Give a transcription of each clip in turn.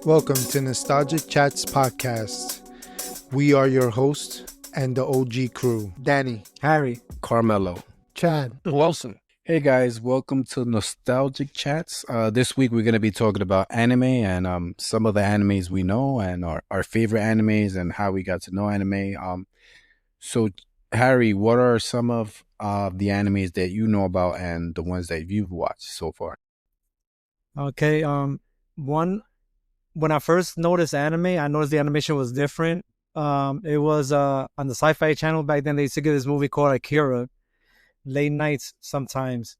Welcome to Nostalgic Chats Podcast. We are your hosts and the OG crew. Danny, Harry. Carmelo. Chad, Wilson. Hey guys, welcome to Nostalgic Chats. This week we're going to be talking about anime and some of the animes we know and our favorite animes and how we got to know anime. So Harry, what are some of the animes that you know about and the ones that you've watched so far? Okay. When I first noticed anime, I noticed the animation was different. It was on the Sci-Fi Channel back then. They used to get this movie called Akira, late nights sometimes.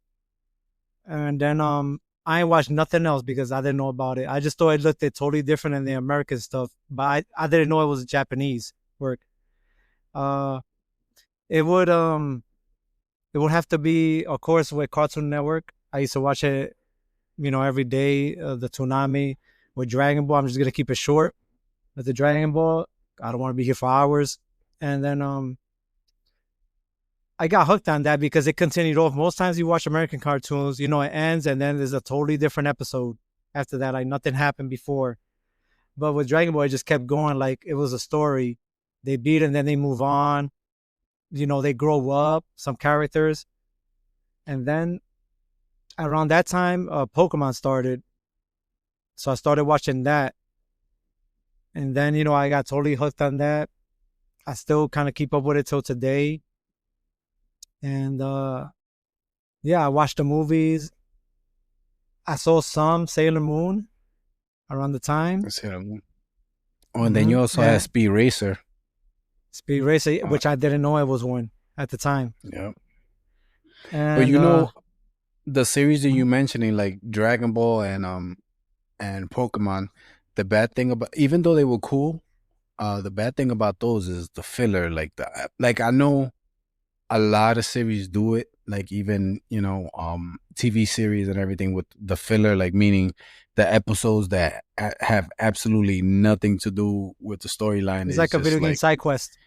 And then I ain't watched nothing else because I didn't know about it. I just thought it looked totally different than the American stuff, but I didn't know it was Japanese work. It would have to be, of course, with Cartoon Network. I used to watch it, every day. The Toonami with Dragon Ball. I'm just gonna keep it short. With the Dragon Ball, I don't want to be here for hours. And then I got hooked on that because it continued off. Most times you watch American cartoons, it ends and then there's a totally different episode after that. Like nothing happened before. But with Dragon Ball, it just kept going like it was a story. They beat and then they move on. They grow up, some characters. And then around that time, Pokemon started. So I started watching that. And then, I got totally hooked on that. I still kind of keep up with it till today. And I watched the movies. I saw some Sailor Moon around the time. Sailor Moon. Oh, and then you also had Speed Racer. Speed Racer, which I didn't know it was one at the time. Yeah. And, But the series that you mentioning, like Dragon Ball and Pokemon, the bad thing about, even though they were cool, the bad thing about those is the filler. Like I know a lot of series do it, like even TV series and everything with the filler, like meaning the episodes that have absolutely nothing to do with the storyline. It's like a video game side quest.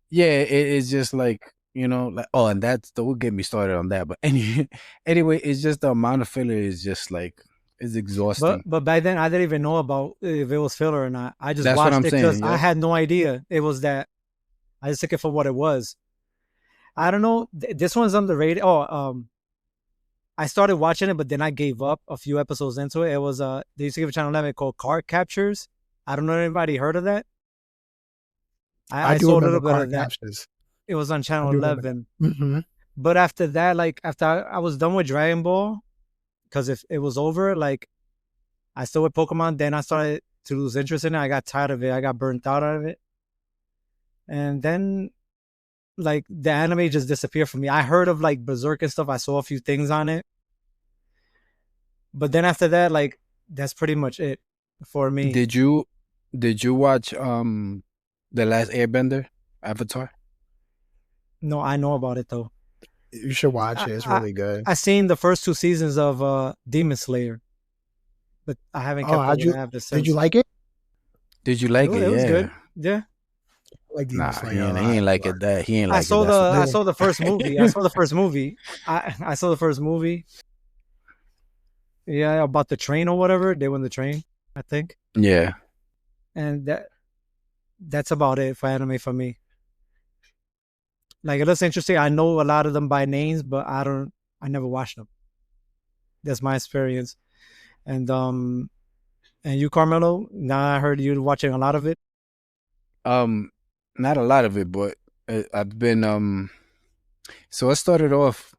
Yeah, it's just like and don't get me started on that. But anyway, it's just the amount of filler is just like it's exhausting. But back then I didn't even know about if it was filler or not. I just That's watched what I'm it because saying, I yeah. had no idea it was that. I just took it for what it was. I don't know. This one's underrated. I started watching it, but then I gave up a few episodes into it. It was they used to give a Channel 11 called Card Captures. I don't know if anybody heard of that. I do saw a remember little bit Card of that. Captures. It was on Channel 11. Mm-hmm. But after that, like after I was done with Dragon Ball, because if it was over, like I still with Pokemon, then I started to lose interest in it. I got tired of it. I got burnt out of it. And then like the anime just disappeared from me. I heard of like Berserk and stuff. I saw a few things on it. But then after that, like that's pretty much it for me. Did you watch The Last Airbender, Avatar? No, I know about it though. You should watch it. It's really good. I seen the first 2 seasons of Demon Slayer, but I haven't kept up with it since. Did you like it? Did you like it? It was good. Yeah. Like Nah, he ain't like it. That he ain't like I saw it. I saw the first movie. I saw the first movie. I saw the first movie. Yeah, about the train or whatever. They won the train, I think. Yeah. And that's about it for anime for me. Like it looks interesting. I know a lot of them by names, but I never watched them. That's my experience. And you, Carmelo, now I heard you watching a lot of it. Not a lot of it, but I've been so I started off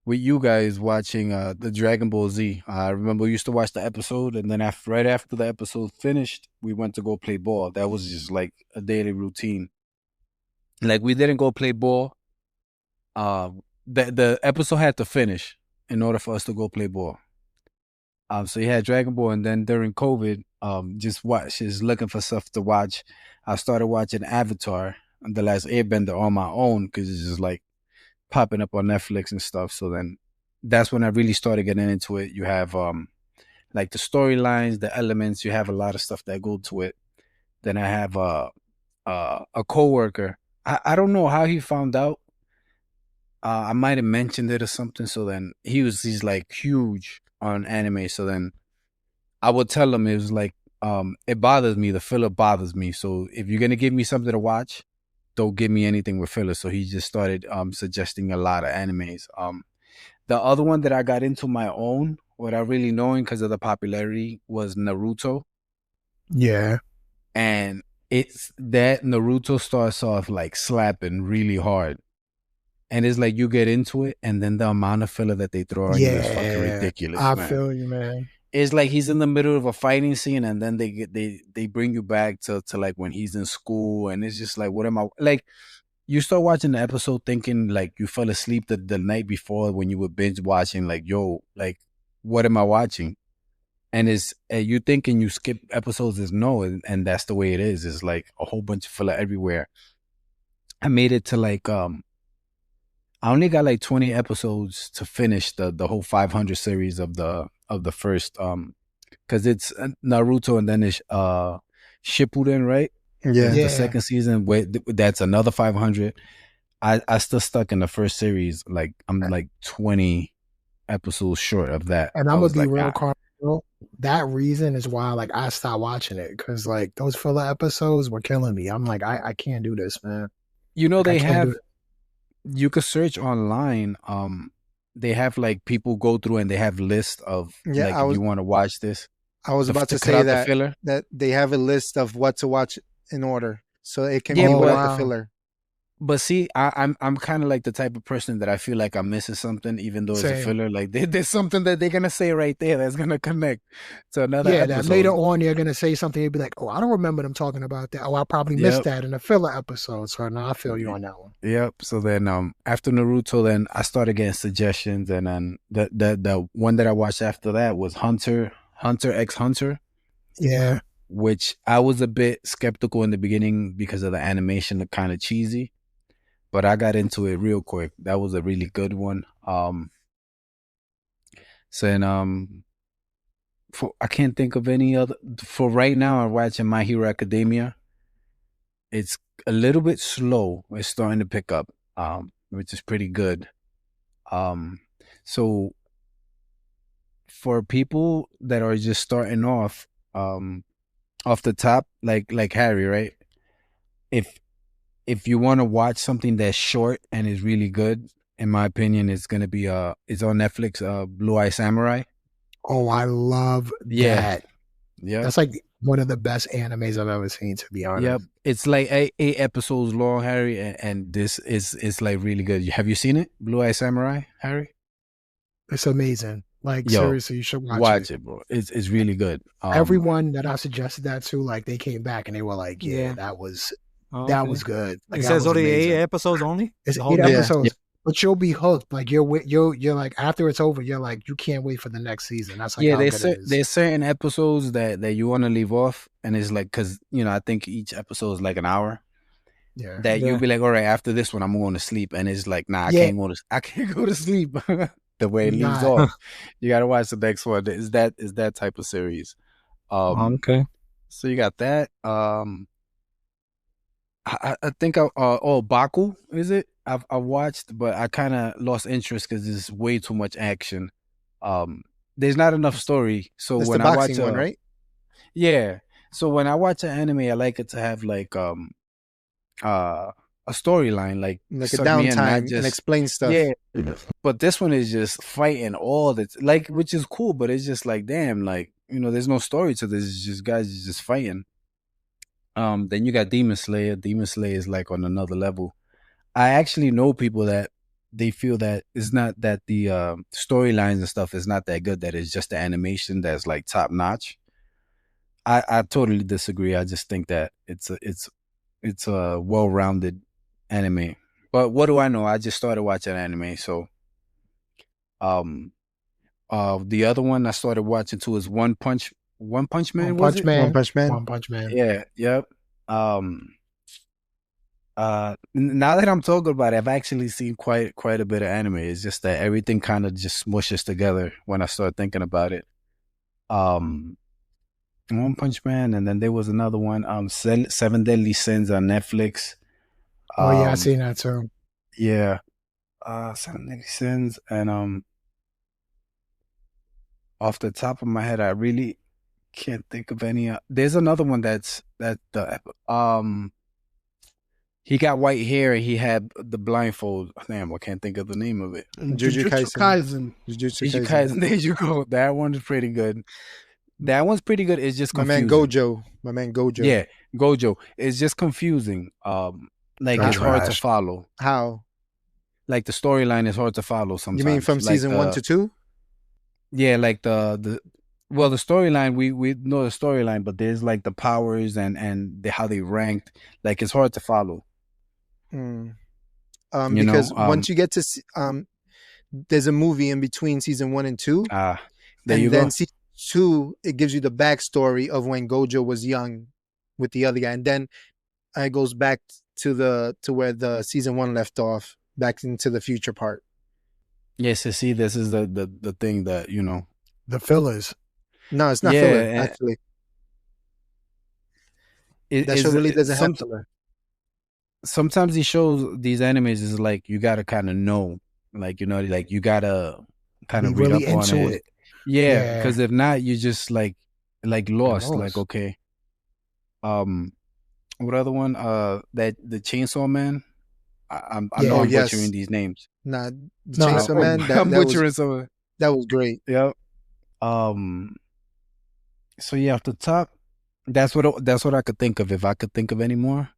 with you guys watching the Dragon Ball Z. I remember we used to watch the episode, and then right after the episode finished, we went to go play ball. That was just like a daily routine. Like we didn't go play ball. The episode had to finish in order for us to go play ball. So you had Dragon Ball, and then during COVID, just looking for stuff to watch. I started watching Avatar and The Last Airbender on my own because it's just like popping up on Netflix and stuff. So then that's when I really started getting into it. You have like the storylines, the elements. You have a lot of stuff that go to it. Then I have a coworker. I don't know how he found out. I might have mentioned it or something. So then he's like huge on anime. So then I would tell him it was like it bothers me. The filler bothers me. So if you're gonna give me something to watch, don't give me anything with filler. So he just started suggesting a lot of animes. The other one that I got into my own, without really knowing because of the popularity, was Naruto. Yeah. And it's that Naruto starts off like slapping really hard. And it's like you get into it, and then the amount of filler that they throw on you is fucking ridiculous, I man. feel you, man. It's like he's in the middle of a fighting scene, and then they bring you back to like when he's in school, and it's just like, what am I like? You start watching the episode thinking like you fell asleep the night before when you were binge watching, like, yo, like, what am I watching? And it's you thinking you skip episodes is no, and that's the way it is. It's like a whole bunch of filler everywhere. I made it to like I only got like 20 episodes to finish the whole 500 series of the first because it's Naruto and then it's Shippuden, right? Yeah. The second season. That's another 500. I still stuck in the first series. Like I'm like 20 episodes short of that. And I'm gonna be real, Carl. That reason is why like I stopped watching it because like those filler episodes were killing me. I'm like, I can't do this, man. You know, Like, they have, you could search online. They have like people go through and they have lists of like if you want to watch this. I was about to say that they have a list of what to watch in order, so it can be without the filler. But see, I'm kind of like the type of person that I feel like I'm missing something, even though it's a filler. Like there's something that they're gonna say right there that's gonna connect to another episode. That later on they're gonna say something. You'll be like, oh, I don't remember them talking about that. Oh, I probably missed that in a filler episode. So now I feel you on that one. Yep. So then after Naruto, then I started getting suggestions, and then the one that I watched after that was Hunter x Hunter. Yeah. Which I was a bit skeptical in the beginning because of the animation, the kind of cheesy. But I got into it real quick. That was a really good one. So then, I can't think of any other. For right now, I'm watching My Hero Academia. It's a little bit slow. It's starting to pick up, which is pretty good. So for people that are just starting off the top, like Harry, right? If you want to watch something that's short and is really good, in my opinion, it's gonna be it's on Netflix, Blue Eye Samurai. Oh, I love that. Yeah. That's like one of the best animes I've ever seen, to be honest. Yep. It's like eight episodes long, Harry, and this is like really good. Have you seen it? Blue Eye Samurai, Harry? It's amazing. Like, seriously, you should watch it, bro. It's really good. Everyone that I suggested that to, like, they came back and they were like, that was good. Like, it says only 8 episodes only? It's 8 episodes. Yeah. But you'll be hooked. Like you're like, after it's over, you're like, you can't wait for the next season. That's like there's certain episodes that you want to leave off, and it's like, because I think each episode is like an hour. Yeah. That you'll be like, all right, after this one, I'm going to sleep, and it's like, nah, I can't go to sleep. The way it leaves off, you gotta watch the next one. Is that type of series? Okay. So you got that. I think Baku, is it? I watched, but I kind of lost interest because there's way too much action. There's not enough story. So it's when the I boxing watch one, right? Yeah. So when I watch an anime, I like it to have like a storyline, like a downtime and explain stuff. Yeah. But this one is just fighting all that, like, which is cool, but it's just like, damn, like, there's no story to this. It's just guys just fighting. Then you got Demon Slayer. Demon Slayer is like on another level. I actually know people that they feel that it's not that the storylines and stuff is not that good, that it's just the animation that's like top notch. I totally disagree. I just think that it's a well-rounded anime. But what do I know? I just started watching anime, so the other one I started watching too is One Punch Man. One Punch Man. One Punch Man. Yeah. Yep. Now that I'm talking about it, I've actually seen quite a bit of anime. It's just that everything kind of just smushes together when I start thinking about it. One Punch Man, and then there was another one, Seven Deadly Sins on Netflix. Oh yeah, I seen that too. Yeah. Seven Deadly Sins, and off the top of my head, I really can't think of any. There's another one that's that the he got white hair and he had the blindfold. Damn, I can't think of the name of it. Jujutsu Jujutsu Kaisen. Jujutsu Jujutsu Kaisen. Kaisen. There you go. That one is pretty good. That one's pretty good. It's just My confusing. man Gojo. My man Gojo. Yeah, Gojo. It's just confusing. Like That's it's hard to trash. follow. How? Like the storyline is hard to follow sometimes. You mean from Like season 1 to 2? Yeah, like the well, the storyline we know the storyline, but there's like the powers and how they ranked. Like it's hard to follow. Mm. You know, Because once you get to there's a movie in between season 1 and 2, there and you then go. season 2 it gives you the backstory of when Gojo was young with the other guy, and then it goes back to where the season 1 left off, back into the future part. Yes, you see, this is the thing that The fillers. No, it's not Yeah, filler. and Actually, it, that show really doesn't have some, filler. sometimes these shows, these animes is like you gotta kind of know, like like you gotta kind Be of read really up on into it. it. Yeah, Yeah. because if not, you just like lost. Like lost. okay, what other one? That the Chainsaw Man. I know Yeah. Oh, I'm yes. butchering these names. Nah, No, Chainsaw Man. I'm butchering some of it. That was great. Yep. So yeah, off the top, that's what I could think of. If I could think of any more,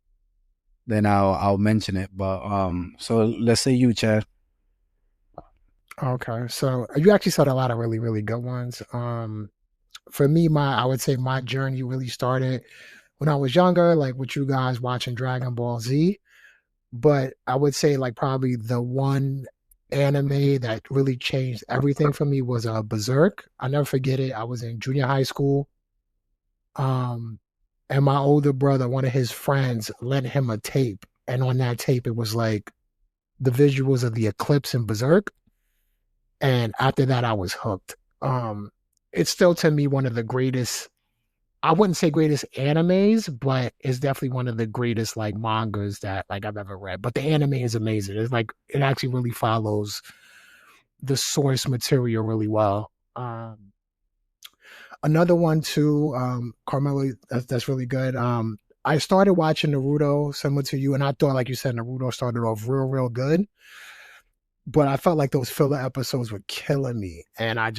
then I'll mention it. But so let's say you, Chad. Okay, so you actually said a lot of really, really good ones. For me, I would say my journey really started when I was younger, like with you guys watching Dragon Ball Z. But I would say like probably the one anime that really changed everything for me was Berserk. I'll never forget it. I was in junior high school. And my older brother, one of his friends, lent him a tape, and on that tape it was like the visuals of the eclipse in Berserk. And after that, I was hooked. It's still to me one of the greatest. I wouldn't say greatest animes, but it's definitely one of the greatest like mangas that like I've ever read. But the anime is amazing. It's like it actually really follows the source material really well. Another one too, Carmelo, that's really good. I started watching Naruto similar to you, and I thought, like you said, Naruto started off real good. But I felt like those filler episodes were killing me, and I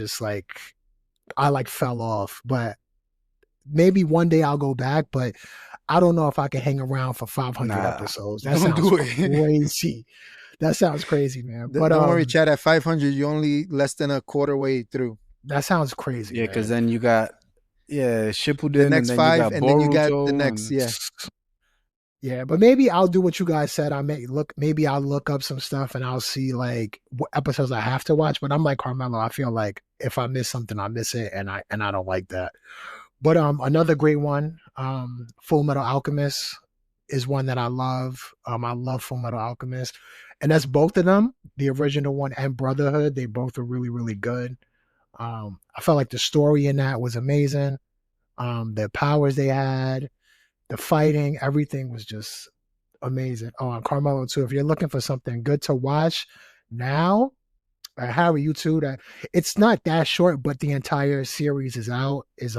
fell off. But maybe one day I'll go back, but I don't know if I can hang around for 500 Nah, episodes. That don't sounds do it. crazy. That sounds crazy, man. But Don't worry, Chad. At 500, you only less than a quarter way through. that sounds crazy. Yeah, because man. then you got Shippuden, The next and then 5, you got and then you got the Boruto, next. and- Yeah. Yeah, but maybe I'll do what you guys said. Maybe I'll look up some stuff and I'll see like what episodes I have to watch. But I'm like Carmelo. I feel like if I miss something, I miss it, and I don't like that. But another great one, Full Metal Alchemist is one that I love. I love Full Metal Alchemist, and that's both of them, the original one and Brotherhood. They both are really, really good. I felt like the story in that was amazing. The powers they had, the fighting, everything was just amazing. Oh, and Carmelo too. If you're looking for something good to watch now, Harry, you too. That it's not that short, but the entire series is out. Is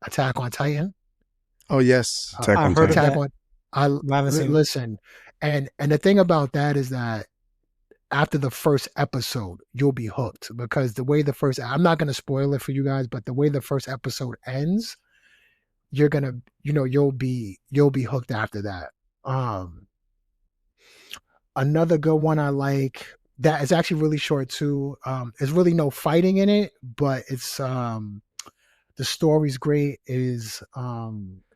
Attack on Titan. Oh yes. Attack on I've heard of Titan. Attack that. on. I haven't seen it. listen, and the thing about that is that after the first episode, you'll be hooked because the way I'm not gonna spoil it for you guys, but the way the first episode ends, you're gonna, you'll be hooked after that. Another good one I like that is actually really short too. There's really no fighting in it, but it's the story's great. Is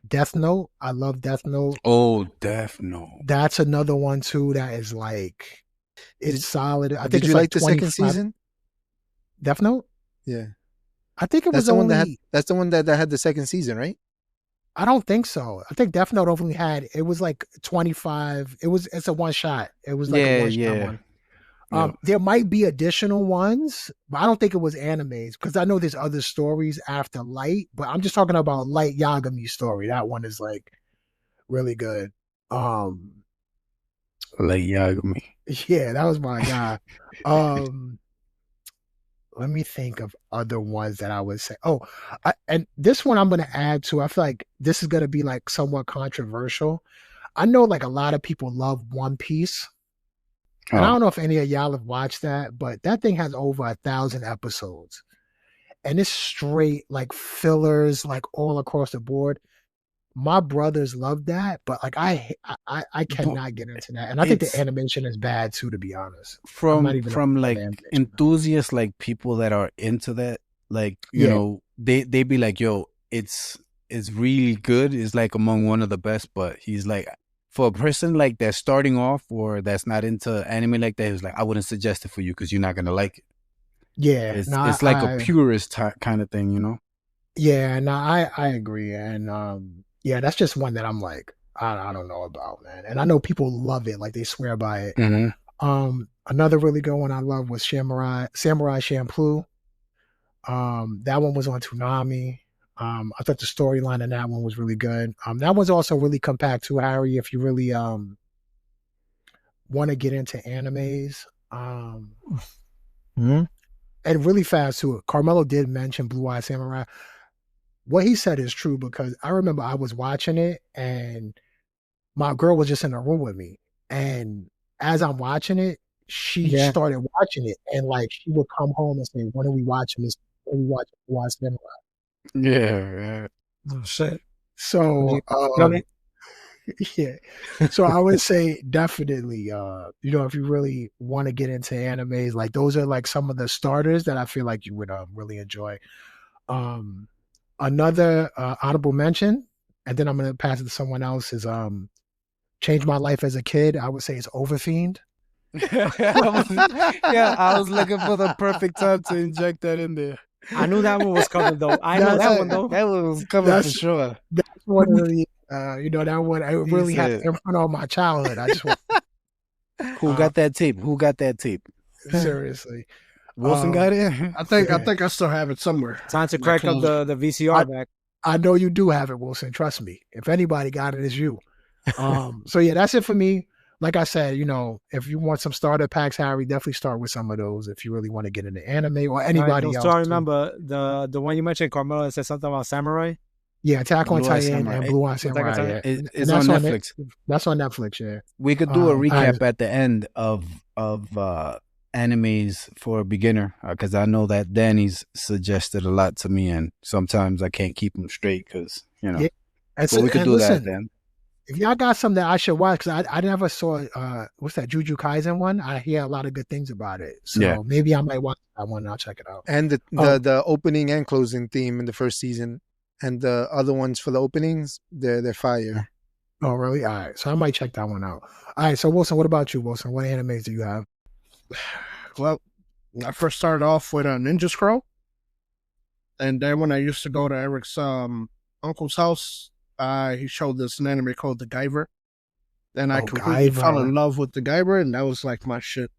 Death Note. I love Death Note. Oh, Death Note. That's another one too that is like it's solid. I think Did it's you like the second 25 season? Death Note. Yeah. I think it That's was the one only. that had. That's the one that had the second season, right? I don't think so. I think Death Note only had. It was like 25. It's a one shot. It was like a one shot one. Yeah. There might be additional ones, but I don't think it was animes because I know there's other stories after Light, but I'm just talking about Light Yagami story. That one is like really good. Like Yagami. Yeah, that was my guy. let me think of other ones that I would say. Oh, and this one I'm going to add to. I feel like this is going to be like somewhat controversial. I know like a lot of people love One Piece, and I Oh, don't know if any of y'all have watched that, but that thing has over 1,000 episodes, and it's straight like fillers, like all across the board. My brothers love that, but like I but cannot get into that, and I think the it's animation is bad too. To be honest, I'm not even a fan from of the like animation. enthusiasts, like people that are into that, like Yeah, they be like, yo, it's really good. It's like among one of the best. But he's like, for a person like that's starting off or that's not into anime like that, he's like, I wouldn't suggest it for you because you're not gonna like it. yeah. It's No, it's like a purist kind of thing, you know. yeah, no, I agree, and yeah, that's just one that I'm like, I don't know about, man, and I know people love it, like they swear by it. Hmm. Another really good one I love was Samurai Champloo. That one was on Toonami. I thought the storyline in that one was really good. That one's also really compact too, Harry. If you really want to get into animes, Hmm. and really fast too. Carmelo did mention Blue Eye Samurai. What he said is true because I remember I was watching it and my girl was just in the room with me. And as I'm watching it, she Yeah. started watching it and like she would come home and say, "When are we watching this? When are we watching Blue Eye Samurai?" Yeah, Oh shit. So You know what I mean? yeah. So I would say definitely if you really want to get into animes, like those are like some of the starters that I feel like you would really enjoy. Um Another honorable mention, and then I'm gonna pass it to someone else, is changed my life as a kid. I would say it's Overfiend. yeah. I was looking for the perfect time to inject that in there. I knew that one was coming though. I know That's that one though. That was coming for that's sure. that's one of the that one I He really had said, to imprint on my childhood. I just want "Who got that tape? Who got that tape?" seriously. Wilson Um, got it. I think yeah. I still have it somewhere. Time to In my crack up closet. the VCR back. I know you do have it, Wilson. Trust me. If anybody got it, it's you. So yeah, that's it for me. Like I said, if you want some starter packs, Harry, definitely start with some of those if you really want to get into anime or All right, anybody so else. I too. remember the one you mentioned, Carmelo, that said something about samurai. Yeah, Attack on Blue Eye Titan Samurai. and Blue Eye Attack on Samurai. Titan? Yeah, It's and on that's Netflix. That's on Netflix. Yeah. We could do a all recap right. at the end of animes for a beginner because I know that Danny's suggested a lot to me, and sometimes I can't keep them straight because Yeah. And But so, we could and do that listen, then. if y'all got something that I should watch, because I never saw what's that Juju Kaisen one? I hear a lot of good things about it, so Yeah. maybe I might watch that one and I'll check it out. And the opening and closing theme in the first season, and the other ones for the openings, they're fire. Oh, really? All right, so I might check that one out. All right, so Wilson, what about you, Wilson? What animes do you have? Well, I first started off with a Ninja Scroll, and then when I used to go to Eric's uncle's house, he showed this an anime called The Guyver. Then I Oh, completely fell Guyver. in love with The Guyver, and that was like my shit.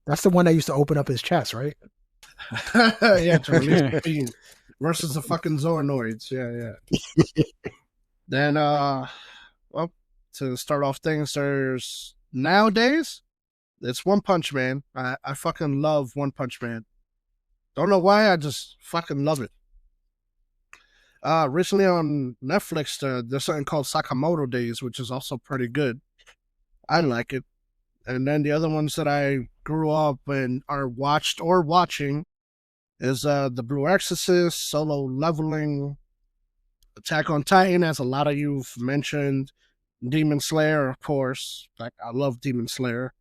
That's the one that used to open up his chest, right? Yeah, to release the fiend versus the fucking Zoronoids. Yeah. Then, well, to start off things, there's nowadays it's One Punch Man. I fucking love One Punch Man. Don't know why, I just fucking love it. Recently on Netflix, there's something called Sakamoto Days, which is also pretty good. I like it. And then the other ones that I grew up and are watched or watching is The Blue Exorcist, Solo Leveling, Attack on Titan, as a lot of you've mentioned, Demon Slayer, of course. Like, I love Demon Slayer.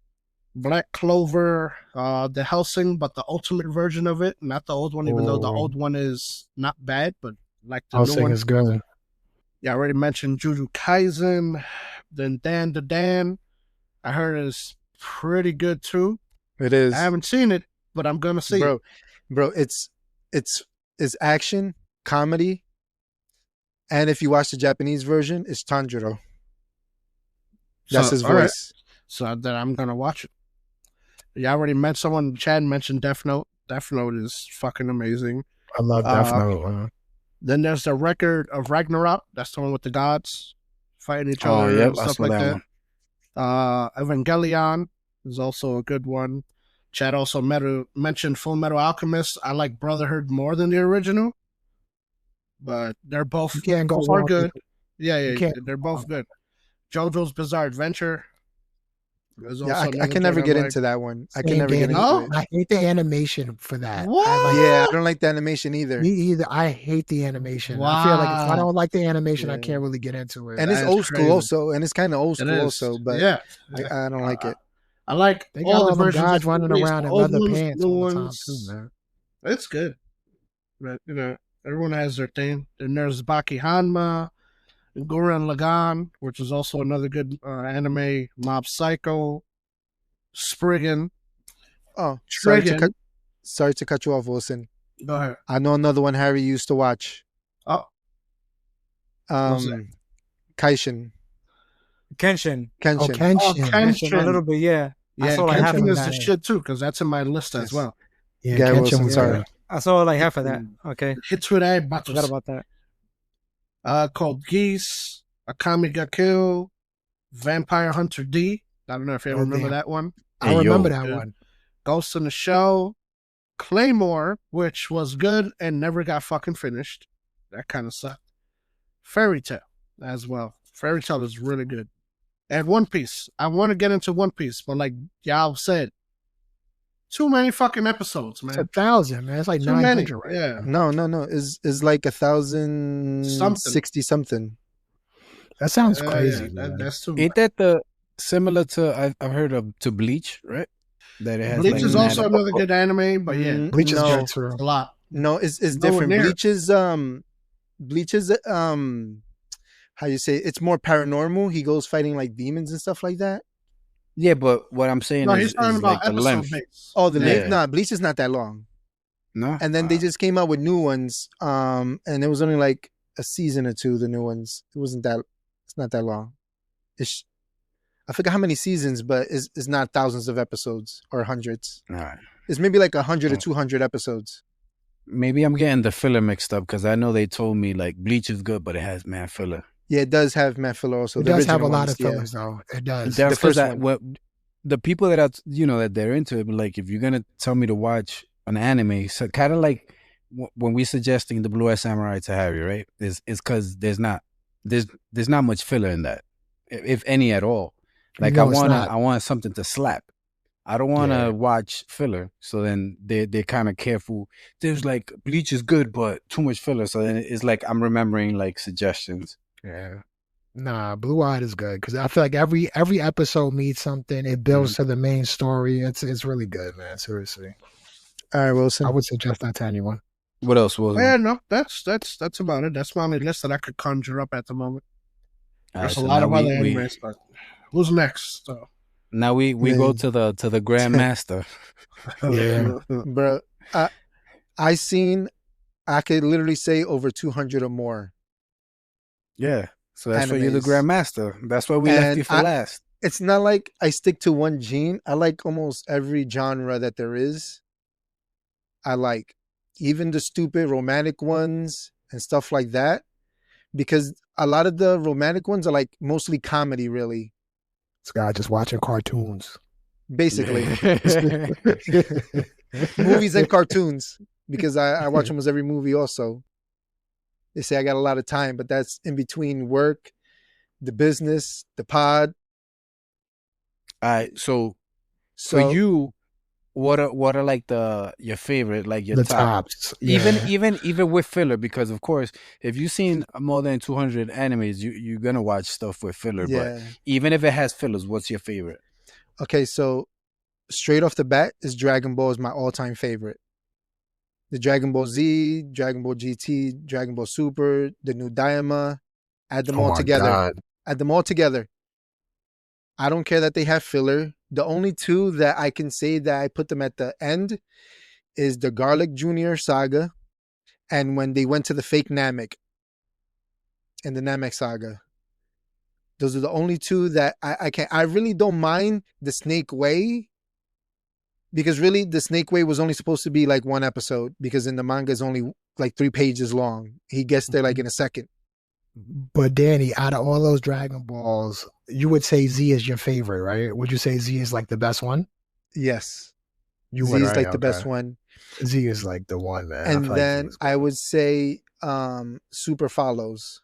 Black Clover, The Hellsing, but the ultimate version of it, not the old one, even though the Oh. old one is not bad, but like the I'll new say one. it's good. Yeah, I already mentioned Jujutsu Kaisen. Then Dan the Dan, I heard is pretty good too. It is, I haven't seen it, but I'm gonna see it. bro. It's action, comedy, and if you watch the Japanese version, it's Tanjiro. That's his all right. voice. So then I'm gonna watch it. Yeah, I already met someone. Chad mentioned Death Note. Death Note is fucking amazing. I love Death Uh, Note. Then there's the Record of Ragnarok. That's the one with the gods fighting each Oh, other yep, and I stuff saw like that that. one. Evangelion is also a good one. Chad also mentioned Full Metal Alchemist. I like Brotherhood more than the original, but they're both You can't go both are wrong. good. Yeah, You can't they're go both wrong. good. JoJo's Bizarre Adventure. There's Yeah, also I another can never good get I like. into that one. I can Same, never get Danny. into No? it. I hate the animation for that. What? I like Yeah, I don't like the animation either. me either. I hate the animation. I feel like if I Wow. don't like the animation, I Yeah. can't really get into it. And it's That is old school crazy. also, and it's kind of old It school is. also, but yeah. I don't like it. I like They got all the all them versions guys of running movies, around in old leather ones, pants new all the time ones. too, man. It's good. But, everyone has their thing. Then there's Baki Hanma, Gurren Lagann, which is also another good anime, Mob Psycho, Spriggan. Oh, Trigon. sorry to cut you off, Wilson. Go ahead. I know another one Harry used to watch. Oh, was it? Kaishin. Kenshin. Oh, Kenshin. Kenshin. Kenshin, a little bit, yeah. I Yeah, saw like half Kenshin of is that. the shit too, because that's in my list as Yes. well. Yeah, Gary Kenshin Wilson, was sorry. good. I saw like half of that. Okay. Hitsure I forgot Batos. about that. Called Geese, Akame ga Kill, Vampire Hunter D. I don't know if you Oh, remember damn. that one. I Hey, remember yo. that Yeah. one. Ghost in the Shell, Claymore, which was good and never got fucking finished. That kind of sucked. Fairy Tail as well. Fairy Tail is really good. And One Piece. I want to get into One Piece, but like y'all said, too many fucking episodes, It's man. 1,000, man. It's like Too many. 900 right Yeah. No. Is like 1,060 something. That sounds Yeah, crazy, yeah, man. that's too much. Ain't that the similar to I've heard of to Bleach, right? That it has Bleach like is mad- also another good anime, but yeah, Mm, Bleach is no. good too. a lot. No, it's Nowhere different. near. Bleach is how you say it? It's more paranormal. He goes fighting like demons and stuff like that. Yeah, but what I'm saying No, is, he's talking is about like the episode length. base. Oh, the length? Yeah. Nah, Bleach is not that long. No, And then they just came out with new ones. And it was only like a season or two, the new ones. It's not that long. I forgot how many seasons, but it's not thousands of episodes or hundreds. all right. It's maybe like 100 or Oh. 200 episodes. Maybe I'm getting the filler mixed up because I know they told me like Bleach is good, but it has mad filler. Yeah, it does have Matt filler also. It the does have a original lot ones, of fillers, though. It does. That's first because one. the people that are that they're into it, like if you're gonna tell me to watch an anime, so kind of like when we suggesting the Blue Eye Samurai to Harry, right? Is because there's not much filler in that, if any at all. Like No, it's not. I want something to slap. I don't want to Yeah. watch filler. So then they're kind of careful. There's like Bleach is good, but too much filler. So then it's like I'm remembering like suggestions. Yeah. Nah, Blue Eyed is good because I feel like every episode means something. It builds to the main story. It's really good, man. Seriously, All right, Wilson. I would suggest that to anyone. What else was? Yeah, no, that's about it. That's my only list that I could conjure up at the moment. There's a lot of other animes, but who's next? So. Now we go Man. to the Grandmaster. Yeah. Bro, I could literally say over 200 or more. Yeah. So that's why you're the Animes. Grandmaster. That's why we left And you for I- last. It's not like I stick to one gene. I like almost every genre that there is. I like even the stupid romantic ones and stuff like that. Because a lot of the romantic ones are like mostly comedy, really. This guy just watching cartoons. Basically. Movies and cartoons. Because I watch almost every movie also. They say I got a lot of time, but that's in between work, the business, the pod. All right. So So for you, what are like your favorite, like your The top? tops. Even Yeah. even with filler, because of course, if you've seen more than 200 animes, you're gonna watch stuff with filler. yeah. But even if it has fillers, what's your favorite? Okay, so straight off the bat is Dragon Ball is my all-time favorite. The Dragon Ball Z, Dragon Ball GT, Dragon Ball Super, the new Daima, add them Oh all my together. God. Add them all together. I don't care that they have filler. The only two that I can say that I put them at the end is the Garlic Jr. saga and when they went to the fake Namek in the Namek saga. Those are the only two that I can't. I really don't mind the Snake Way because really the Snake Way was only supposed to be like one episode because in the manga is only like 3 pages long. He gets there like in a second. But Danny, out of all those Dragon Balls, you would say Z is your favorite, right? Would you say Z is like the best one? Yes. You Z would, is right? like the best Okay. one. Z is like the one, man. I And feel like Z then is I good. would say Super Follows,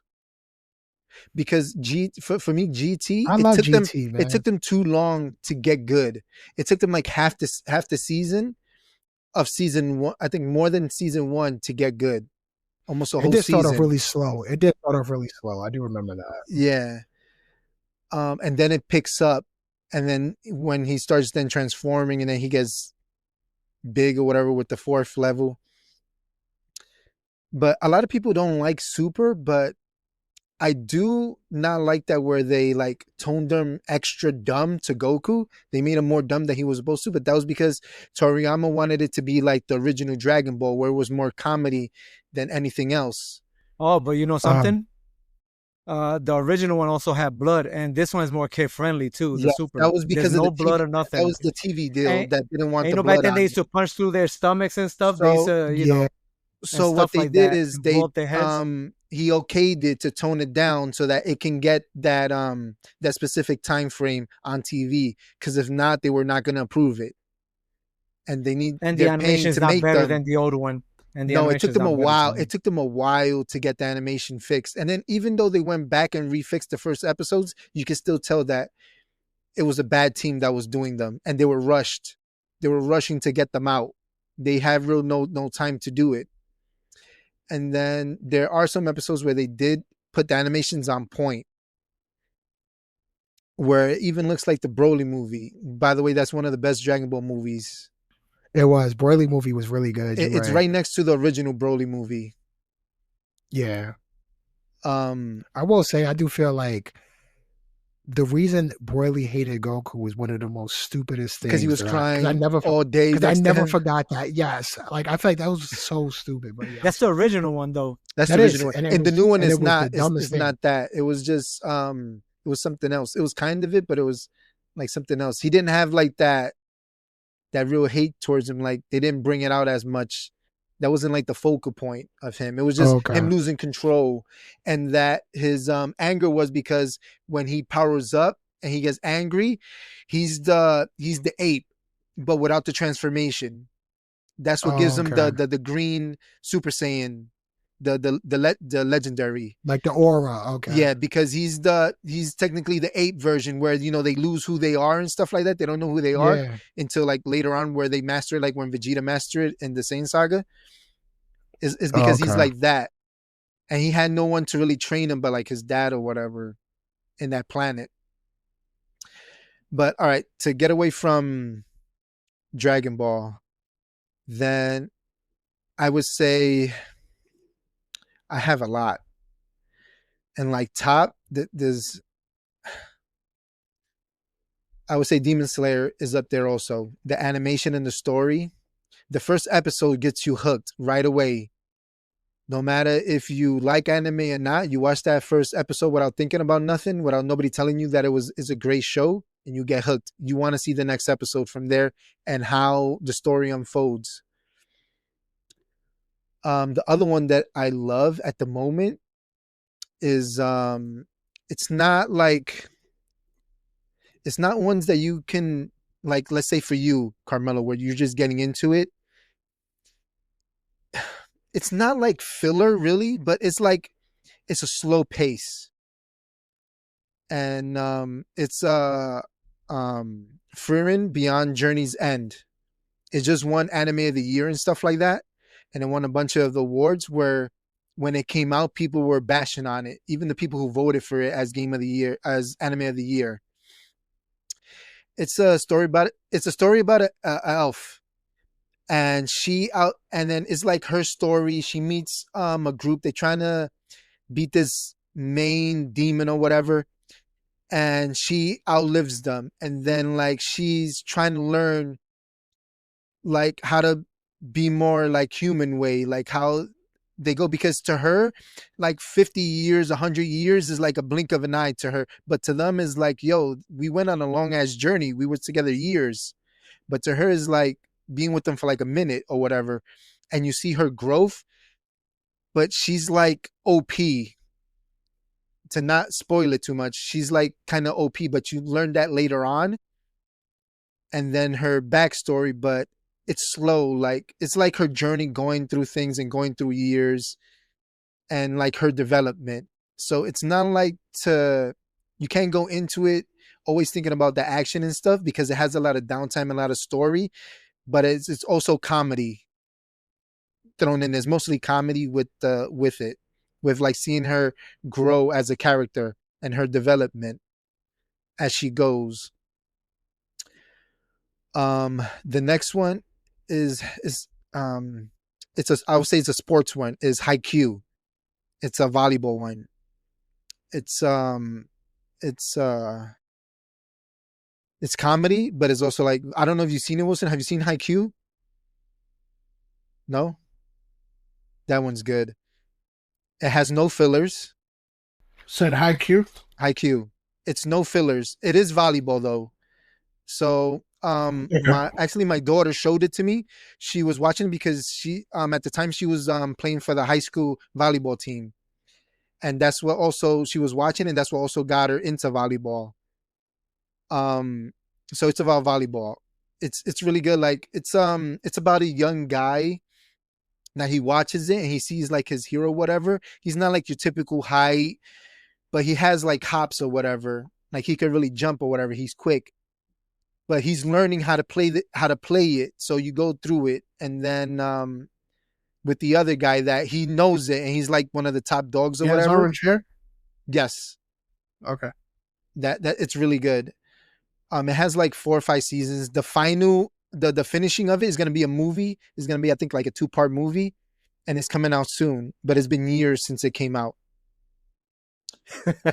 because for me GT, I love GT, it man. took them too long to get good. It took them like half the season of season one, I think more than season one, to get good. Almost a It whole did start off season. really slow. It did start off really slow. I do remember that. Yeah. And then it picks up, and then when he starts then transforming, and then he gets big or whatever with the fourth level. But a lot of people don't like Super, but I do not like that where they like toned him extra dumb to Goku. They made him more dumb than he was supposed to, but that was because Toriyama wanted it to be like the original Dragon Ball, where it was more comedy than anything else. Oh, but you know Um, something? The original one also had blood, and this one is more kid friendly too. The Yes, Super, that was there's because of no the blood TV. or That nothing. was the TV deal And, that didn't want and you the know, back blood then on they it. used to punch through their stomachs and stuff. They used So to, yeah. and so what stuff they like did that, is and blow they up their heads. he okayed it to tone it down so that it can get that that specific time frame on TV, because if not they were not going to approve it, and And the they're animation paying is to not make better them. than the old one. And the No, it animation took is them a not better to while. me. It took them a while to get the animation fixed, and then even though they went back and refixed the first episodes, you can still tell that it was a bad team that was doing them, and they were rushed. They were rushing to get them out. They had real no time to do it. And then there are some episodes where they did put the animations on point, where it even looks like the Broly movie. By the way, that's one of the best Dragon Ball movies. It was. Broly movie was really good. You're It's right. right next to the original Broly movie. Yeah. Um, I will say I do feel like the reason Broly hated Goku was one of the most stupidest things. because he was Because I crying never all day because I next to never him. forgot that. Yes. Like I feel like that was so stupid. But yeah. That's the original one though. That's That the is, original one. and it And the was, new one and is it was the not. dumbest It's thing. not that. It was just it was something else. It was kind of it, but it was like something else. He didn't have like that real hate towards him. Like they didn't bring it out as much. That wasn't like the focal point of him. It was just Okay. him losing control, and that his anger was because when he powers up and he gets angry, he's the ape, but without the transformation. That's what gives him Okay. the green Super Saiyan, the legendary. Like the aura. Okay. Yeah, because he's technically the ape version where they lose who they are and stuff like that. They don't know who they are Yeah. until like later on where they master it, like when Vegeta mastered it in the Saiyan saga. Is because he's Okay. like that. And he had no one to really train him but like his dad or whatever in that planet. But all right, to get away from Dragon Ball, then I would say I have a lot. And like top, there's I would say Demon Slayer is up there also. The animation and the story. The first episode gets you hooked right away. No matter if you like anime or not, you watch that first episode without thinking about nothing, without nobody telling you that is a great show, and you get hooked. You want to see the next episode from there and how the story unfolds. The other one that I love at the moment is it's not ones that you can, like, let's say for you, Carmelo, where you're just getting into it. It's not like filler really, but it's a slow pace. And it's Frieren Beyond Journey's End. It's just won Anime of the Year and stuff like that. And it won a bunch of awards where when it came out, people were bashing on it. Even the people who voted for it as Game of the Year, as Anime of the Year. It's a story about a elf, and then it's like her story. She meets a group. They're trying to beat this main demon or whatever, and she outlives them. And then like she's trying to learn like how to be more like human way, like how they go, because to her like 50 years, 100 years is like a blink of an eye to her, but to them is like, yo, we went on a long ass journey, we were together years. But to her is like being with them for like a minute or whatever. And you see her growth, but she's like OP. To not spoil it too much, she's like kind of OP, but you learn that later on. And then her backstory, but it's slow. Like it's like her journey going through things and going through years and like her development. So it's not like you can't go into it always thinking about the action and stuff because it has a lot of downtime and a lot of story, but it's also comedy thrown in. There's mostly comedy with it, with like seeing her grow as a character and her development as she goes. The next one is I would say it's a sports one, is Haikyuu. It's a volleyball one. It's it's uh it's comedy, but it's also like, I don't know if you've seen it, Wilson. Have you seen Haikyuu? No? That one's good. It has no fillers. Said Haikyuu. Haikyuu. It's no fillers. It is volleyball though. So my daughter showed it to me. She was watching it because she at the time she was playing for the high school volleyball team. And that's what also she was watching, and that's what also got her into volleyball. So it's about volleyball. It's really good. Like it's about a young guy that he watches it and he sees like his hero, whatever. He's not like your typical height, but he has like hops or whatever. Like he could really jump or whatever. He's quick, but he's learning how to play it. So you go through it, and then with the other guy that he knows it, and he's like one of the top dogs or He has whatever. orange hair. Yes, Okay. that it's really good. It has like 4 or 5 seasons. The final, the finishing of it is gonna be a movie. It's gonna be, I think, like a 2-part movie, and it's coming out soon. But it's been years since it came out.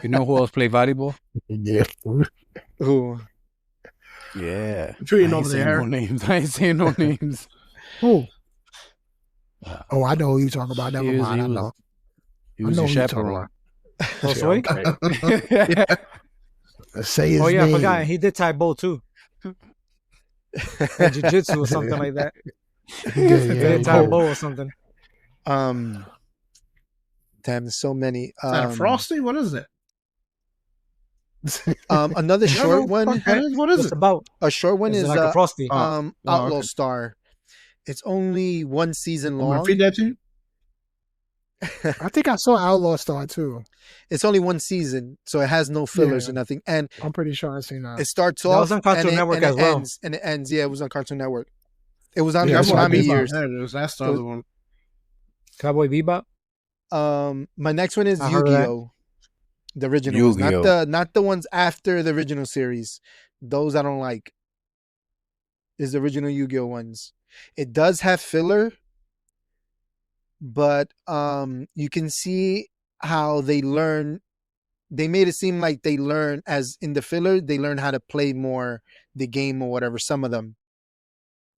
You know who else play volleyball? Yeah. Ooh, Yeah. Between I ain't over saying there. no names. I ain't saying no names. Who? Oh, I know who you talking about. Never He was- mind. he I was- know. He I was know a who you talking chaperone. Oh, Yeah, sweet. okay. Say his Oh yeah, I name. forgot. He did Taibo too. And jiu-jitsu or something like that. Yeah, He yeah, did yeah. Taibo or something. damn, there's so many. Is that a Frosty? What is it? Another I don't know short what the one. fuck that is. What is What's it? about? A short one Is is it like a frosty? Oh, Outlaw okay. Star. It's only 1 season I'm gonna long. feed that to you. I think I saw Outlaw Star too. It's only 1 season, so it has no fillers Yeah. or nothing. And I'm pretty sure I seen that. it starts That off was on Cartoon and Network and as well. ends. Yeah, it was on Cartoon Network. It was on Yeah, there that's for what how I many did. years? There it is. That's the It was- other one. Cowboy Bebop. My next one is I heard of that. Yu-Gi-Oh, the original ones, Yu-Gi-Oh. not the ones after the original series. Those I don't like. Is the original Yu-Gi-Oh ones. It does have filler, but you can see how they learn. They made it seem like they learn, as in the filler, they learn how to play more the game or whatever. Some of them,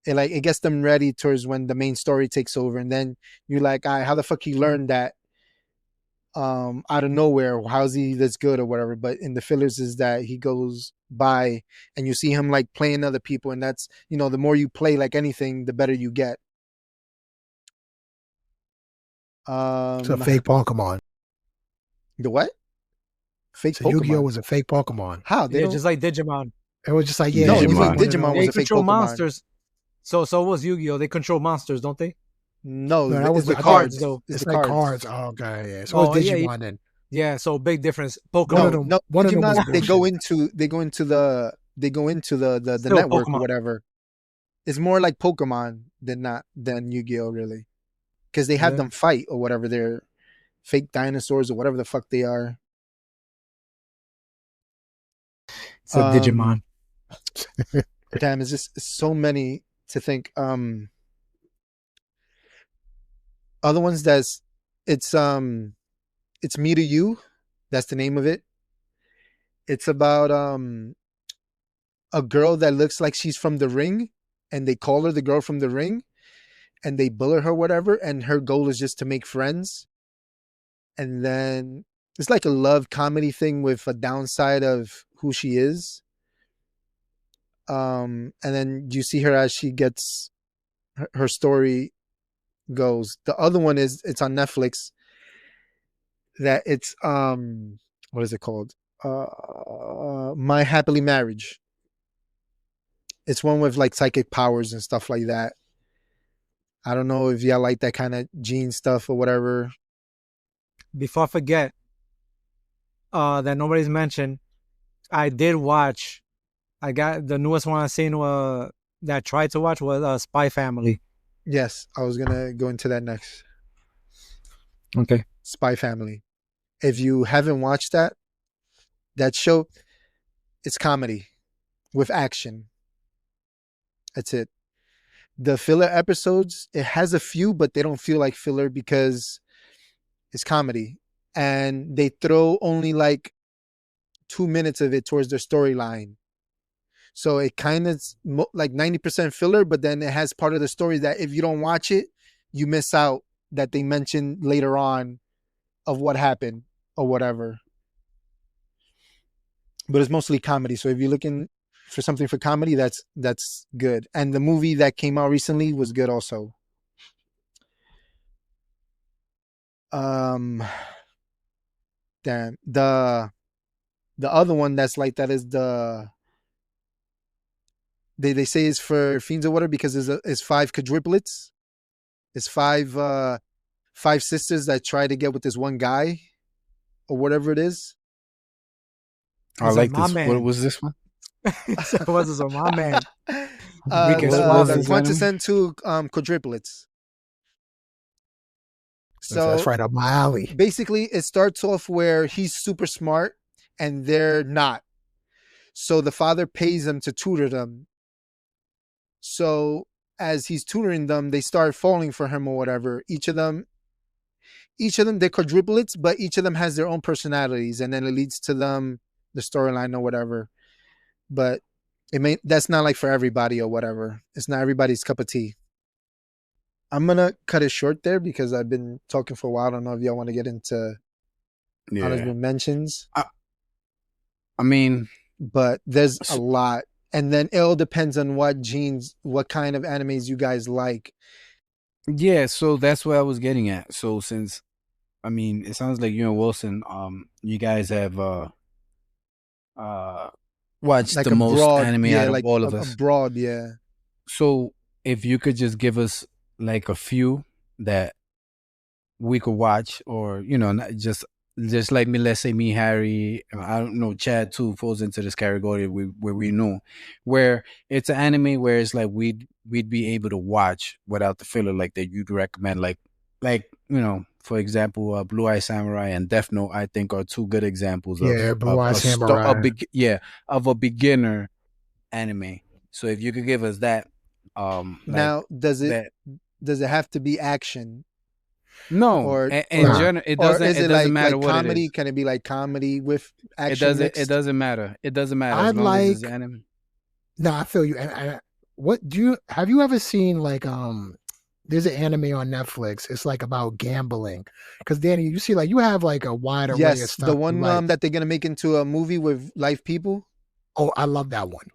it gets them ready towards when the main story takes over, and then you're like, "All right, how the fuck he learned that out of nowhere? How's he this good or whatever?" But in the fillers is that he goes by and you see him like playing other people, and that's, the more you play like anything, the better you get. It's a fake Pokemon. The what? Fake So Yu-Gi-Oh Pokemon. was a fake Pokemon. How they Yeah, don't? just like Digimon. It was just like, yeah, No, it it was was like one of Digimon those- was They a fake control Pokemon. monsters. So was Yu-Gi-Oh. They control monsters, don't they? No, No, that it's was the the cards. cards, though. It's It's the like cards. cards. Oh, okay, yeah. So Oh, it's yeah, Digimon then. Yeah, so big difference. One Pokemon. of them- No, one of them was Digimon, they go bullshit. into the Still network or Pokemon. whatever. It's more like Pokemon than Yu-Gi-Oh really, because they have Yeah. them fight or whatever. They're fake dinosaurs or whatever the fuck they are. It's a Digimon. Damn, it's so many to think. Other ones it's Me to You. That's the name of it. It's about a girl that looks like she's from The Ring, and they call her the girl from The Ring, and they bully her, whatever, and her goal is just to make friends. And then it's like a love comedy thing with a downside of who she is. And then you see her as she gets her story goes. The other one it's on Netflix. That it's what is it called? My Happily Marriage. It's one with like psychic powers and stuff like that. I don't know if y'all like that kind of gene stuff or whatever. Before I forget, that nobody's mentioned, I did watch. I got the newest one I seen. That I tried to watch was Spy Family. Yes, I was gonna go into that next. Okay. Spy Family. If you haven't watched that show, it's comedy with action. That's it. The filler episodes, it has a few, but they don't feel like filler because it's comedy. And they throw only like 2 minutes of it towards their storyline. So it kind of like 90% filler, but then it has part of the story that if you don't watch it, you miss out that they mentioned later on of what happened or whatever. But it's mostly comedy. So if you're looking for something for comedy, that's good. And the movie that came out recently was good also. Damn. The other one that's like that is they say it's for fiends or whatever because it's 5 quadruplets. It's five sisters that try to get with this one guy or whatever it is. I like this. Man. What was this one? What was this on my man? The quintessential quadruplets. So that's right up my alley. Basically, it starts off where he's super smart and they're not. So the father pays them to tutor them. So as he's tutoring them, they start falling for him or whatever. Each of them, they're quadruplets, but each of them has their own personalities, and then it leads to them the storyline or whatever. But that's not like for everybody or whatever. It's not everybody's cup of tea. I'm gonna cut it short there because I've been talking for a while. I don't know if y'all want to get into honorable mentions. I mean, but there's a lot, and then it all depends on what kind of animes you guys like. Yeah, so that's what I was getting at. So since, I mean, it sounds like you and Wilson, you guys have watched like the most broad, anime yeah, out of like all of us. Broad, yeah. So if you could just give us like a few that we could watch, or not just like me, let's say me, Harry, I don't know, Chad too falls into this category where we know where it's an anime where it's like we'd be able to watch without the filler, like that you'd recommend, like for example, Blue Eye Samurai and Death Note, I think are two good examples of Blue Eye Samurai. Of a beginner anime. So if you could give us that. Now, does it have to be action? No, or in general, it doesn't. Or is it doesn't matter like what comedy? It is. Can it be like comedy with action? It doesn't matter. It doesn't matter. I'd like as anime. No, I feel you. And have you ever seen like there's an anime on Netflix. It's like about gambling. Because Danny, you see, like you have like a wide array of stuff. The one that they're gonna make into a movie with live people. Oh, I love that one.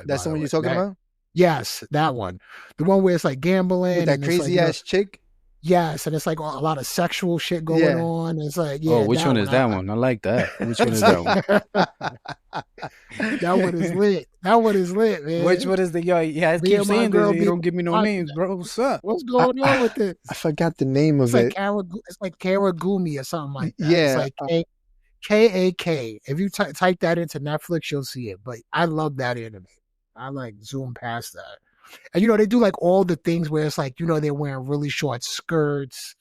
That's the one you're talking about? Yes, that one. The one where it's like gambling with that crazy ass chick. Yes, and it's like a lot of sexual shit going on. It's like, which one is that one? I like that. Which one is that one? That one is lit. That one is lit, man. Which one is the I keep saying this. You don't give me no names, bro. What's up? What's going on with this? I forgot the name of it. It's like Karagumi or something like that. Yeah. It's like K-A-K. If you type that into Netflix, you'll see it. But I love that anime. I like zoom past that. And they do like all the things where it's like, they're wearing really short skirts,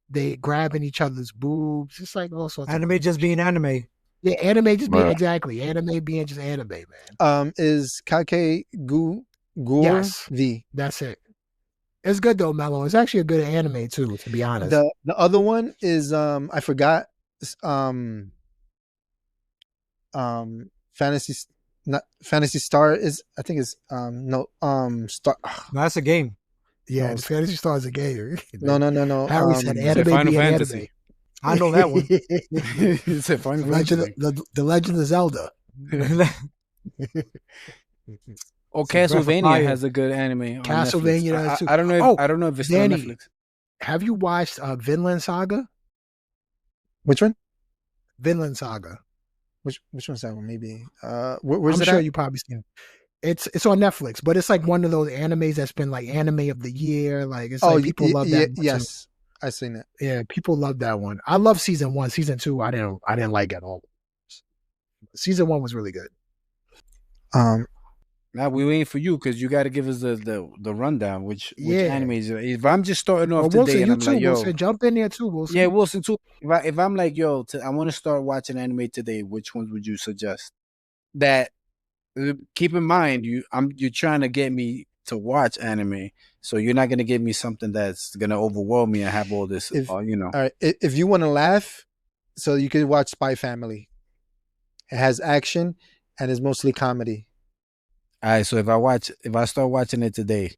they grabbing each other's boobs. It's like all sorts anime of just being anime. Yeah, anime just being exactly. Anime being just anime, man. Is Kake Gur V. That's it. It's good though, Mello. It's actually a good anime too, to be honest. The other one is I forgot Fantasy Star is, I think it's Star. No, that's a game. Yeah, Fantasy Star is a game. No. Harry said anime Final be Fantasy. I know that one. He said Final Fantasy. The Legend of Zelda. Castlevania has a good anime. Castlevania does too. I don't know if it's Danny, on Netflix. Have you watched Vinland Saga? Which one? Vinland Saga. Which one's that one? Maybe. Where's I'm it sure at? you probably seen it. It's on Netflix, but it's like one of those animes that's been like anime of the year. Like it's Oh, like people love that. one, too. yes, I seen it. Yeah, people love that one. I love season 1. Season 2, I didn't like at all. Season 1 was really good. Now we waiting for you because you got to give us the rundown. Which Yeah. animes? If I'm just starting off Well, today Wilson, and you I'm too. like, yo, Wilson, jump in there too, Wilson. yeah, Wilson too. If I'm like, yo, I want to start watching anime today, which ones would you suggest? That keep in mind, you're trying to get me to watch anime, so you're not gonna give me something that's gonna overwhelm me and have all this, All right, if you want to laugh, so you could watch Spy Family. It has action and is mostly comedy. All right, so if I start watching it today,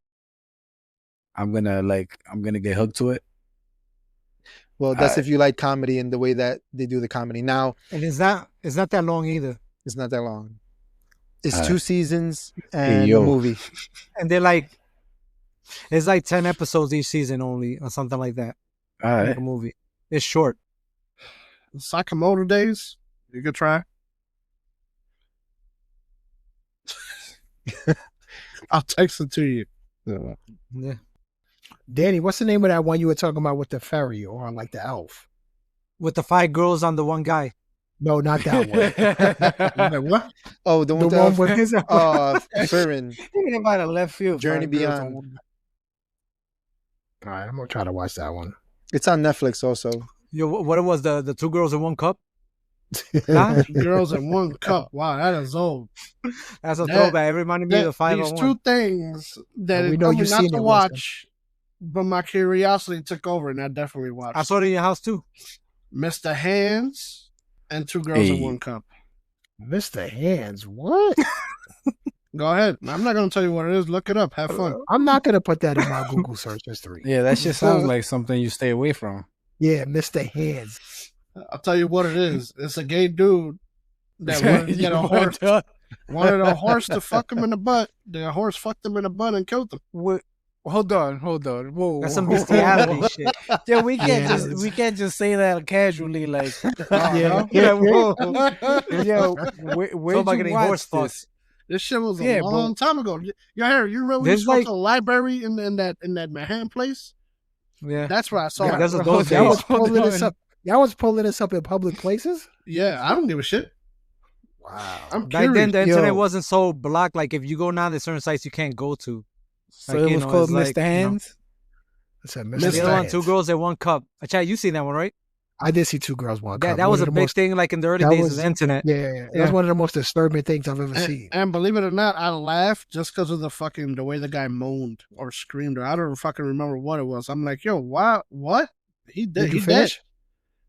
I'm gonna get hooked to it. Well, that's Alright. if you like comedy and the way that they do the comedy. Now, And it's not that long either. it's not that long. It's Alright. 2 seasons and yo. a movie. And it's like 10 episodes each season only or something like that. All Like right, a movie. It's short. Sakamoto Days, you could try. I'll text it to you. Yeah. Danny, what's the name of that one you were talking about with the fairy or like the elf? With the 5 girls on the one guy. No, not that one. Like, what? Oh, the The one one with with his Firin. thinking about a left field. Journey Five Girls on Beyond. One. All right, I'm gonna try to watch that one. It's on Netflix also. Yo, what it was, the 2 girls in 1 cup? Huh? Girls in 1 cup. Wow, that is old. That's a That- throwback. It reminded me of the These 501. 2 things that We it know told me you've not seen to it, Wilson. watch, but my curiosity took over, and I definitely watched. I saw it in your house too. Mr. Hands and 2 Girls in Hey. 1 Cup. Mr. Hands, what? Go ahead. I'm not going to tell you what it is. Look it up. Have fun. I'm not gonna put that in my Google search history. Yeah, that shit sounds like something you stay away from. Yeah, Mr. Hands. I'll tell you what it is. It's a gay dude that wanted to get a horse. Wanted a horse to fuck him in the butt. The horse fucked him in the butt and killed him. What? Hold on. Whoa. That's some bestiality shit. Yeah, we can't Yeah. we can't just say that casually. Like, Yeah. Yeah, whoa. yo, where about you getting watch horse fucked. this? This shit was a Yeah, long time ago. Yo, Harry, you remember when you There's spoke like- to the library in that Manhattan place? Yeah. That's where I saw Yeah, it. that's a Hold those on. Y'all days. was Hold pulling this on. up. Y'all was pulling this up in public places. Yeah, I don't give a shit. Wow. I'm Back then, curious. the internet Yo. wasn't so blocked. Like, if you go now, there's certain sites you can't go to. So Like, it you was know, called it's like, Mr. you know. Hands. It's a Mr. The other one, Hands. 2 girls in 1 cup. Chad, you seen that one, right? I did see 2 girls, 1 cup. That was One a of the big most- thing, like in the early that days was- of the internet. Yeah, that was Yeah. one of the most disturbing things I've ever seen. And believe it or not, I laughed just because of the way the guy moaned or screamed, or I don't fucking remember what it was. I'm like, yo, why? What? He did. Did you he finish? Dead.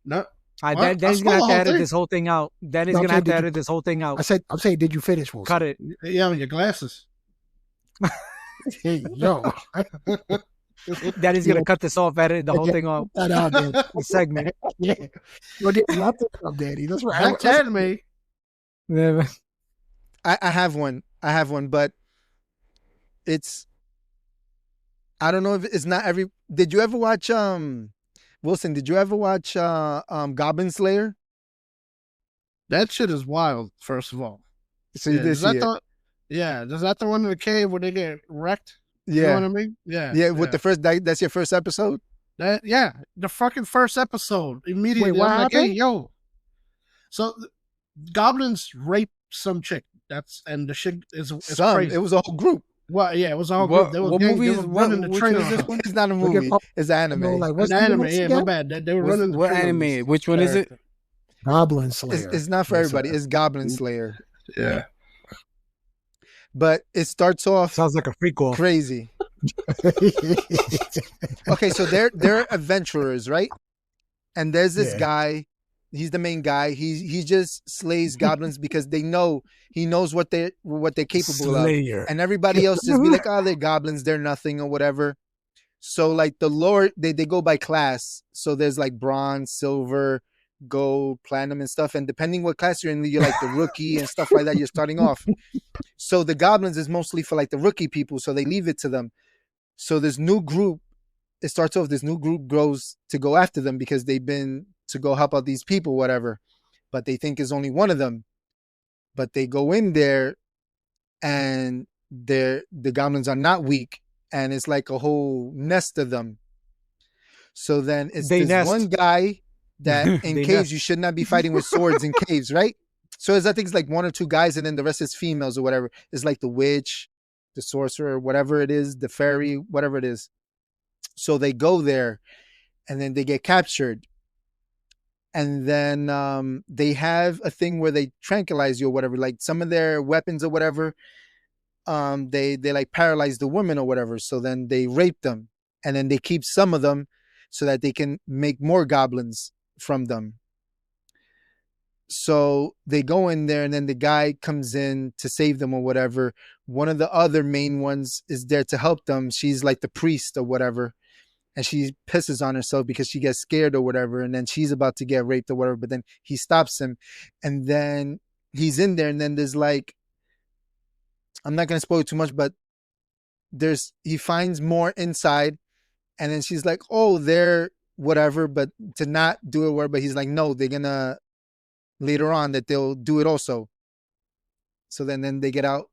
No, All right, What? Danny's I gonna have saw to the whole edit thing. this whole thing out. Danny's No, I'm gonna have saying, to did you- edit this whole thing out. I'm saying, did you finish, Wilson? Cut it. yeah, with your glasses. Hey, yo, Danny's Yo. gonna cut this off, edit the whole thing off. that out there. The segment. Yeah. Yo, Danny, you have to come, Danny. That's right. Back to anime. Yeah. I have one. But it's, I don't know if it's not every. Did you ever watch Wilson? Did you ever watch Goblin Slayer? That shit is wild. First of all, So you did is see that it. is that the one in the cave where they get wrecked? You know Yeah, what I mean? Yeah. yeah. With the first, that's your first episode. The fucking first episode. Immediately, Wait, what I'm like, hey, happened? yo. So goblins rape some chick. And the shit is crazy. It was a whole group. Well, yeah, it was all What- good. They were, what gang, movie they is- were what- running the which train one is on this one? It's not a Look at movie. Pop- It's You anime. know, like, what's An the anime, next yeah, again? my bad. They were running the What train on anime? this Which one is it? character. Goblin Slayer. It's not for Yes, everybody. sir. It's Goblin Slayer. Yeah. But it starts off Sounds like a freak off. crazy. Okay, so they're adventurers, right? And there's this Yeah. guy. He's the main guy. He just slays goblins because he knows what they're capable of. Slayer. And everybody else just be like, oh, they're goblins, they're nothing or whatever. So like the lore, they go by class. So there's like bronze, silver, gold, platinum, and stuff. And depending what class you're in, you're like the rookie and stuff like that. You're starting off. So the goblins is mostly for like the rookie people. So they leave it to them. So this new group, it starts off, this new group grows to go after them because they've been to go help out these people, whatever. But they think it's only one of them. But they go in there and the goblins are not weak, and it's like a whole nest of them. So then it's They this nest. one guy that in They caves nest. you should not be fighting with swords in caves, right? So it's, I think it's like 1 or 2 guys, and then the rest is females or whatever. It's like the witch, the sorcerer, whatever it is, the fairy, whatever it is. So they go there, and then they get captured. And then they have a thing where they tranquilize you or whatever. Like some of their weapons or whatever, they like paralyze the women or whatever. So then they rape them, and then they keep some of them so that they can make more goblins from them. So they go in there, and then the guy comes in to save them or whatever. One of the other main ones is there to help them. She's like the priest or whatever. And she pisses on herself because she gets scared or whatever. And then she's about to get raped or whatever. But then he stops him. And then he's in there. And then there's like, I'm not going to spoil too much, but he finds more inside. And then she's like, oh, they're whatever, but to not do it, but he's like, no, they're going to later on that they'll do it also. So then they get out.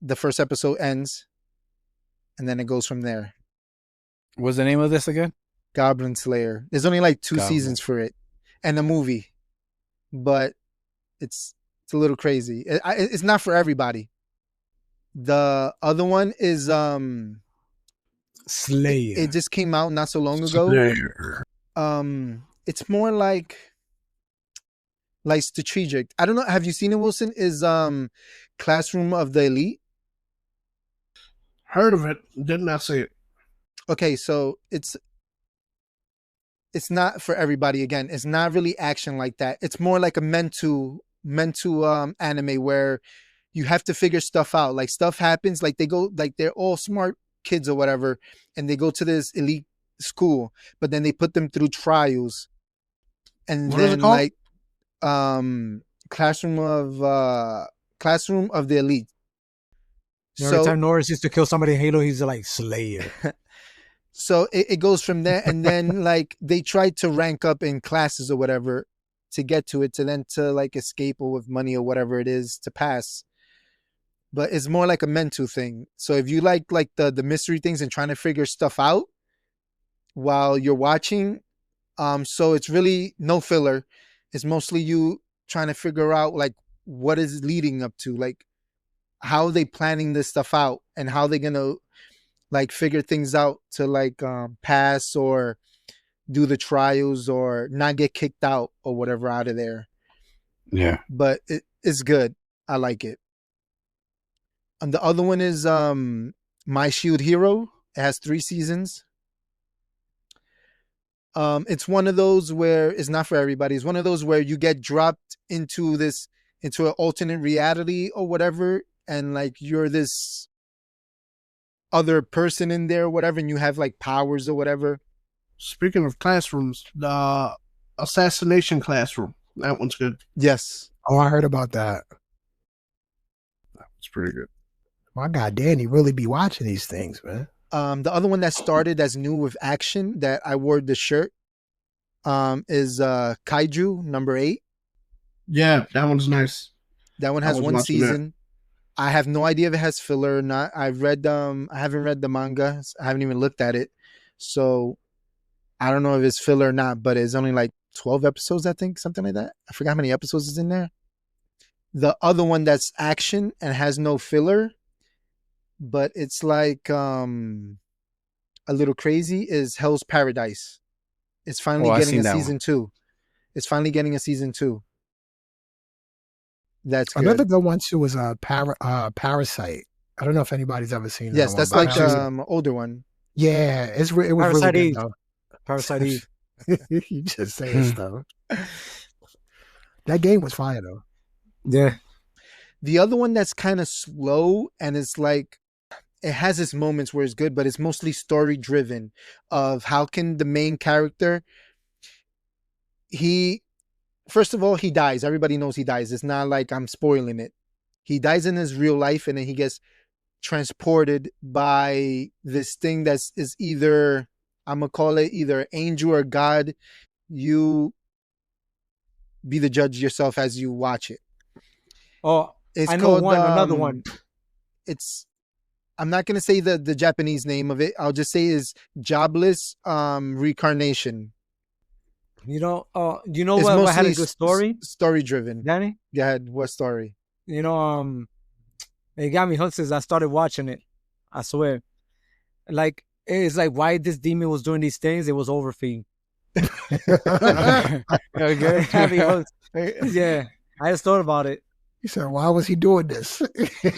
The first episode ends. And then it goes from there. What's the name of this again? Goblin Slayer. There's only like 2 Goblin. seasons for it, and a movie, but it's a little crazy. It's not for everybody. The other one is Slayer. it just came out not so long ago. Slayer. It's more like strategic. I don't know. Have you seen it, Wilson? Is Classroom of the Elite? Heard of it? Did not see it. Okay, so it's not for everybody. Again, it's not really action like that. It's more like a meant to anime where you have to figure stuff out. Like stuff happens, like they go, like they're all smart kids or whatever, and they go to this elite school, but then they put them through trials, and What is it then called? like Classroom of the Elite. Every time Norris used to kill somebody in Halo, he's like Slayer. So it goes from there, and then like they try to rank up in classes or whatever to get to it, to like escape or with money or whatever it is to pass. But it's more like a mental thing. So if you like the mystery things and trying to figure stuff out while you're watching, so it's really no filler. It's mostly you trying to figure out like what is leading up to, like how are they planning this stuff out and how they gonna like figure things out to like pass or do the trials or not get kicked out or whatever out of there. Yeah. But it's good. I like it. And the other one is My Shield Hero. It has 3 seasons. It's one of those where it's not for everybody. It's one of those where you get dropped into an alternate reality or whatever, and like you're this other person in there or whatever, and you have like powers or whatever. Speaking of classrooms, the Assassination Classroom. That one's good. Yes. Oh, I heard about that. It's pretty good. My God, Danny really be watching these things, man. The other one that started as new with action that I wore the shirt is Kaiju number 8. Yeah, that one's nice. That one I has was 1 watching that. season. I have no idea if it has filler or not. I haven't read the manga. I haven't even looked at it. So I don't know if it's filler or not, but it's only like 12 episodes, I think, something like that. I forgot how many episodes is in there. The other one that's action and has no filler, but it's like a little crazy, is Hell's Paradise. It's finally I've getting seen a that season 2. It's finally getting a season 2. That's good. Another good one too was Parasite. I don't know if anybody's ever seen that. Yes, one, that's but like Parasite- older one. yeah, it was Parasite really Eve. good Parasite Eve. though. You just saying stuff. That game was fire though. Yeah. The other one that's kind of slow and it's like it has its moments where it's good, but it's mostly story driven of how can the main character, first of all, he dies. Everybody knows he dies. It's not like I'm spoiling it. He dies in his real life and then he gets transported by this thing is either, I'm going to call it either angel or God. You be the judge yourself as you watch it. Oh, It's I know called, one, another one. it's I'm not gonna say the Japanese name of it. I'll just say is Jobless Reincarnation. You know, what It's had a mostly good story, story driven. Danny? Go ahead. What story? You know, it got me hooked since I started watching it. I swear. Like, it's like why this demon was doing these things, it was overfeeding. Okay. Had me hooked. Yeah. I just thought about it. He said, "Why was he doing this?"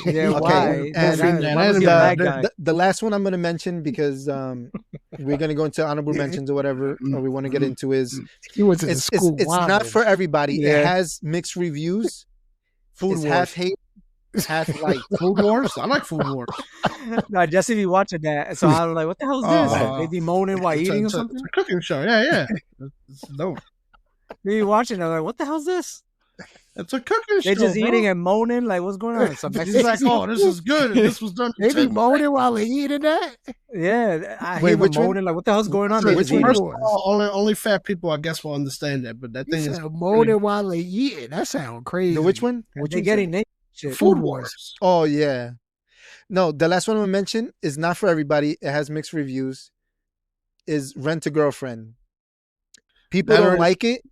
Yeah, why? and Why was he a bad guy? The last one I'm gonna mention because we're gonna go into honorable mentions or whatever, or we want to get into is He was in it's school. not for everybody. Yeah. It has mixed reviews. Food It's Wars. half hate, half like. Food Wars. I like Food Wars. No, Jesse be watching that. So I was like, what the hell is this? Oh. They be moaning while It's a- eating or it's a- something? It's a cooking show. Yeah. It's dope. They be watching. I'm like, what the hell is this? It's a cooking show. They're just bro. eating and moaning. Like, what's going on? Some He's like, oh, this is good. And this was done. They be moaning while they eating that. Yeah, I Wait, hear them which one? moaning. Like, what the hell's going on? Sorry, They which just one? eating. First of all, only fat people, I guess, will understand that. But that He thing is said moaning while they eating. That sound crazy. The which one? Which They one? getting naked. Shit. Food Wars. Oh yeah. No, the last one I mentioned is not for everybody. It has mixed reviews. Is Rent a Girlfriend. People That don't already- like it.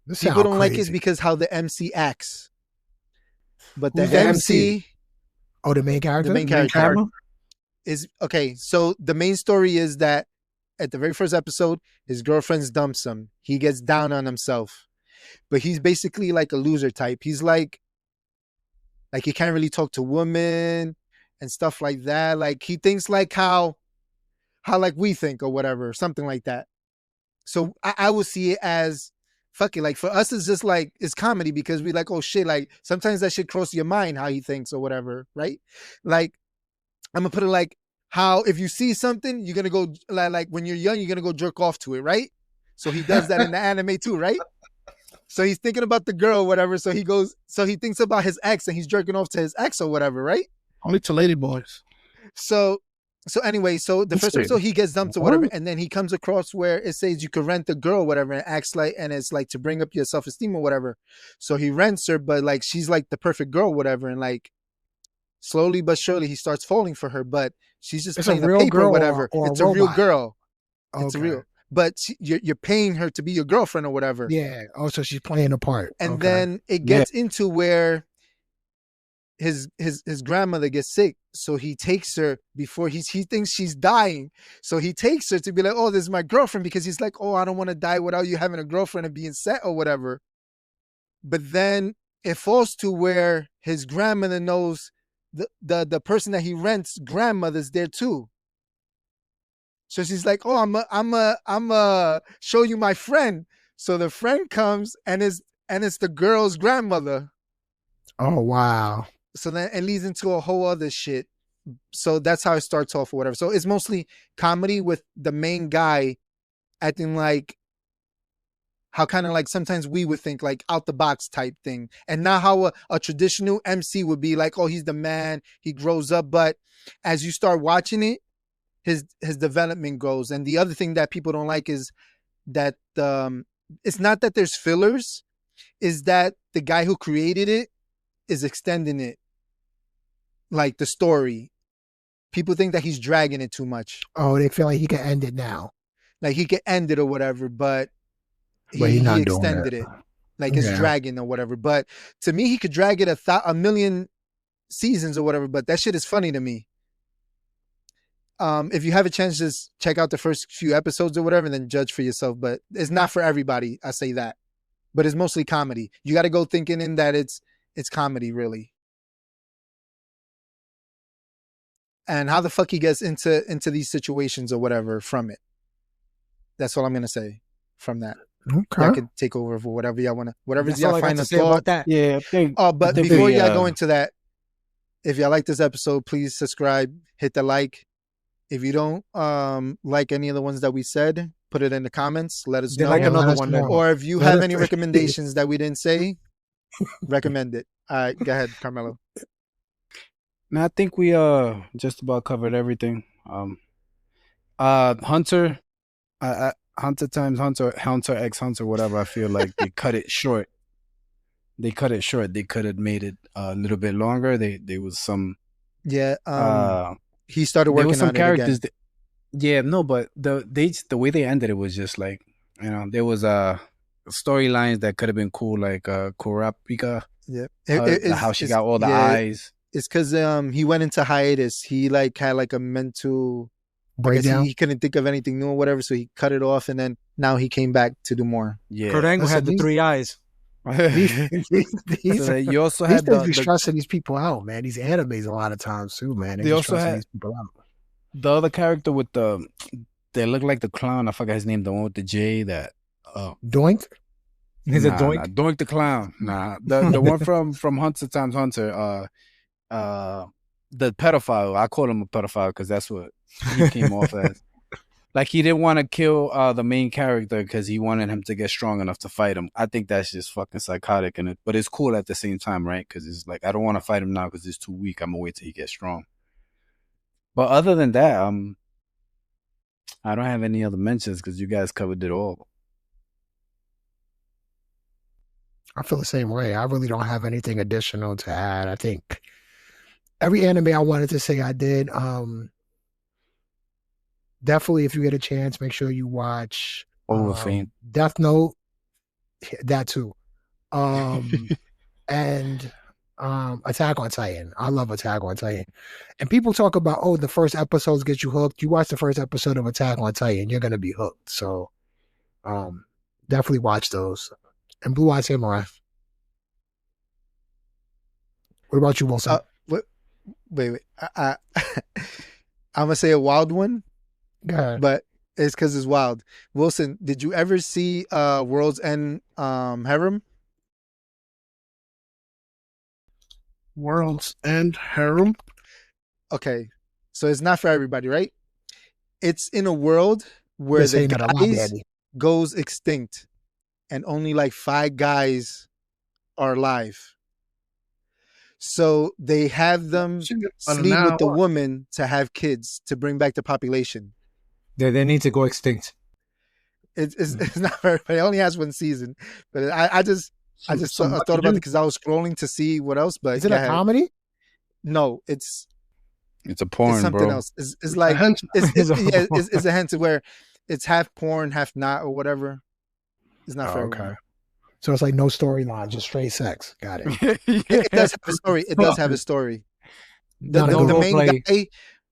This People sound don't like it crazy. because how the MC acts. But the Who's the MC, MC? Oh, the main character. the main character, is okay. So the main story is that at the very first episode, his girlfriend's dumps him. He gets down on himself, but he's basically like a loser type. He's like he can't really talk to women and stuff like that. Like he thinks like how like we think or whatever, something like that. So I will see it as fuck it. Like for us, it's just like it's comedy because we like, oh shit, like sometimes that shit cross your mind how he thinks or whatever, right? Like I'm gonna put it like how if you see something, you're gonna go like when you're young, you're gonna go jerk off to it, right? So he does that in the anime too, right? So he's thinking about the girl or whatever. So he thinks about his ex and he's jerking off to his ex or whatever, right? only to lady boys. So anyway, so the first episode he gets dumped or whatever, and then he comes across where it says you could rent a girl, whatever, and acts like, and it's like to bring up your self-esteem or whatever. So he rents her, but like she's like the perfect girl, whatever, and like slowly but surely he starts falling for her, but she's just It's a playing a real paper girl or whatever. or a It's a real robot? girl. It's a Okay. real, but you're paying her to be your girlfriend or whatever. Yeah. Oh, so she's playing a part. And Okay. then it gets into where his grandmother gets sick, so he takes her before he thinks she's dying, so he takes her to be like, oh, this is my girlfriend, because he's like, oh, I don't want to die without you having a girlfriend and being set or whatever. But then it falls to where his grandmother knows the person that he rents grandmother's there too. So she's like, oh, I'm show you my friend. So the friend comes and it's the girl's grandmother. Oh wow. So then it leads into a whole other shit. So that's how it starts off or whatever. So it's mostly comedy with the main guy acting like how kind of like sometimes we would think like out the box type thing, and not how a traditional MC would be like, oh, he's the man, he grows up. But as you start watching it, his development goes. And the other thing that people don't like is that it's not that there's fillers, is that the guy who created it is extending it, like the story. People think that he's dragging it too much. Oh, they feel like he can end it now. Like he could end it or whatever, but He's not doing extended it. it. Like it's Yeah. dragging or whatever. But to me, he could drag it a million seasons or whatever, but that shit is funny to me. If you have a chance, just check out the first few episodes or whatever and then judge for yourself. But it's not for everybody, I say that. But it's mostly comedy. You got to go thinking in that it's comedy, really. And how the fuck he gets into these situations or whatever from it. That's all I'm gonna say from that. Okay. Y'all can take over for whatever y'all wanna, whatever That's y'all all I got find to a say about thought. that. Yeah, I think. Oh, but I think before we, y'all go into that, if y'all like this episode, please subscribe, hit the like. If you don't like any of the ones that we said, put it in the comments. Let us Then know. like let another us one know. then. Or if you Let have us any know. recommendations that we didn't say, recommend it. All right, go ahead, Carmelo. No, I think we just about covered everything. Hunter, Hunter times Hunter X Hunter, whatever. I feel like they cut it short. They cut it short. They could have made it a little bit longer. There was some Yeah. Uh, He started there working was some on it characters. again. Yeah, no, but the way they ended it was just like, there was storylines that could have been cool, like Kurapika, Yeah. how she got all the eyes. It's because he went into hiatus. He like had like a mental, I guess Breakdown. he couldn't think of anything new or whatever, so he cut it off, and then now he came back to do more. Yeah. Kurt Angle Listen, had the these- 3 eyes. These So you also these had things be the stressing these people out, man. These animes a lot of times too, man. They be also stressing had- these people out. the other character with they look like the clown. I forgot his name. The one with the J. That Doink. He's a doink. Nah, Doink the clown. Nah, the one from Hunter times Hunter. The pedophile. I call him a pedophile because that's what he came off as. Like he didn't want to kill the main character because he wanted him to get strong enough to fight him. I think that's just fucking psychotic, but it's cool at the same time, right? Because it's like I don't want to fight him now because he's too weak. I'm gonna wait till he gets strong. But other than that, I don't have any other mentions because you guys covered it all. I feel the same way. I really don't have anything additional to add. I think every anime I wanted to say I did. Definitely, if you get a chance, make sure you watch Overfame. Death Note. That too. And Attack on Titan. I love Attack on Titan. And people talk about, oh, the first episodes get you hooked. You watch the first episode of Attack on Titan, you're gonna be hooked. So definitely watch those. And Blue Eye Samurai. What about you, Wilson? Wait. I'm gonna say a wild one, Go ahead. but it's because it's wild. Wilson, did you ever see World's End Harem? World's End Harem. Okay, so it's not for everybody, right? It's in a world where Been the saying that a lot, guys Daddy. goes extinct, and only like 5 guys are alive. So they have them sleep with the woman to have kids to bring back the population. They need to go extinct. It's not very. It only has 1 season, but I just thought about it because I was scrolling to see what else. But Is it a comedy? No, it's It's a porn, something bro. else. It's like it's a hint to where it's half porn, half not, or whatever. It's not for everyone. So it's like no storyline, just straight sex. Got it. It does have a story. It does have a story. The role main play.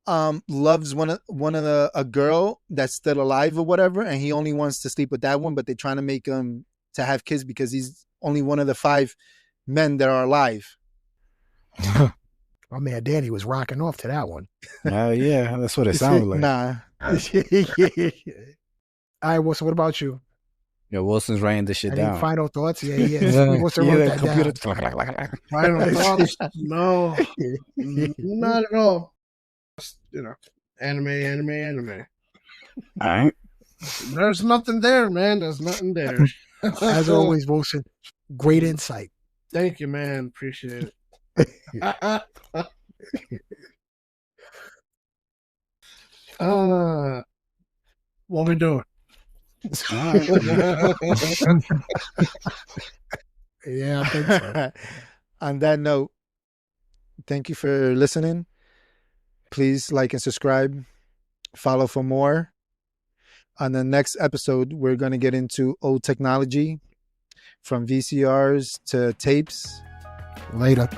guy loves a girl that's still alive or whatever, and he only wants to sleep with that one, but they're trying to make him to have kids because he's only one of the 5 men that are alive. My man Danny was rocking off to that one. Hell yeah, that's what it sounded like. Nah. All right, Wilson, what about you? Yo, Wilson's writing this shit Any down. final thoughts? Yeah. Yeah. What's the Yeah, wrote the that computer. Final thoughts? No, down? not at all. Anime. All right. There's nothing there, man. There's nothing there. As always, Wilson, great insight. Thank you, man. Appreciate it. What we doing? Yeah, I think so. On that note, thank you for listening. Please like and subscribe. Follow for more. On the next episode, we're going to get into old technology, from VCRs to tapes. Later.